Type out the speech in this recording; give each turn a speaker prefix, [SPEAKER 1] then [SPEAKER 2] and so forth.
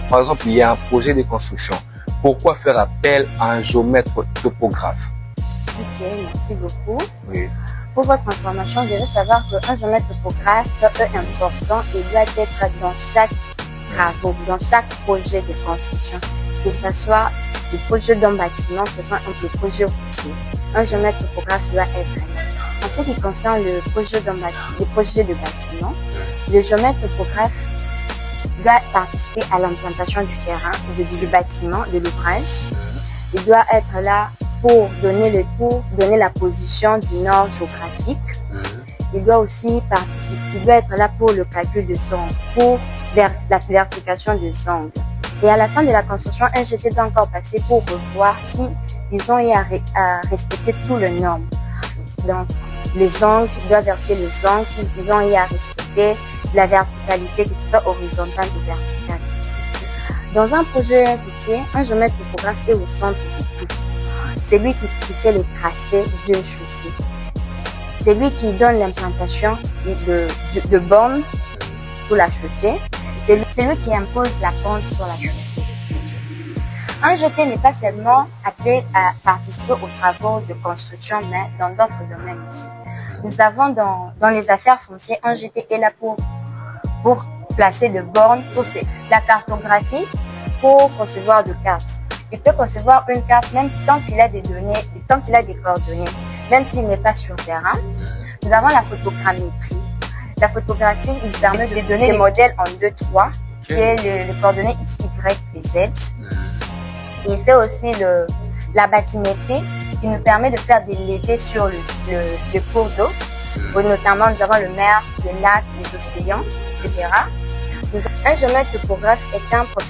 [SPEAKER 1] par exemple, il y a un projet de construction. Pourquoi faire appel à un géomètre topographe?
[SPEAKER 2] Ok, merci beaucoup.
[SPEAKER 1] Oui.
[SPEAKER 2] Pour votre information, vous devez savoir qu'un géomètre topographe est important et doit être dans chaque travaux, dans chaque projet de construction, que ce soit le projet d'un bâtiment, que ce soit un projet routier. Un géomètre topographe doit être là. En ce qui concerne le projet de bâtiment, le géomètre topographe doit participer à l'implantation du terrain, du bâtiment, de l'ouvrage. Il doit être là pour donner la position du nord géographique. Il doit aussi participer, il doit être là pour le calcul de angles, pour la vérification des angles. Et à la fin de la construction, un GT doit encore passer pour revoir si ils ont eu à respecter tout le norme. Donc, les angles, il doit vérifier les angles, s'ils ont eu à respecter la verticalité, que ce soit horizontale ou verticale. Dans un projet routier, un géomètre topographe est au centre de tout. C'est lui qui fait les tracés d'une chaussée. C'est lui qui donne l'implantation de bornes sur la chaussée. C'est lui qui impose la pente sur la chaussée. Un GT n'est pas seulement appelé à participer aux travaux de construction, mais dans d'autres domaines aussi. Nous avons dans les affaires foncières, un GT est là pour placer de bornes, pour la cartographie, pour concevoir des cartes. Il peut concevoir une carte même tant qu'il a des données, tant qu'il a des coordonnées, même s'il n'est pas sur terrain. Nous avons la photogrammétrie. La photographie, il permet de donner des modèles en 2-3, qui est les coordonnées X, Y et Z. Il fait aussi la bathymétrie, qui nous permet de faire des levées sur le cours d'eau. Notamment, nous avons le mer, le lac, les océans, etc. Un géomètre topographe est un professionnel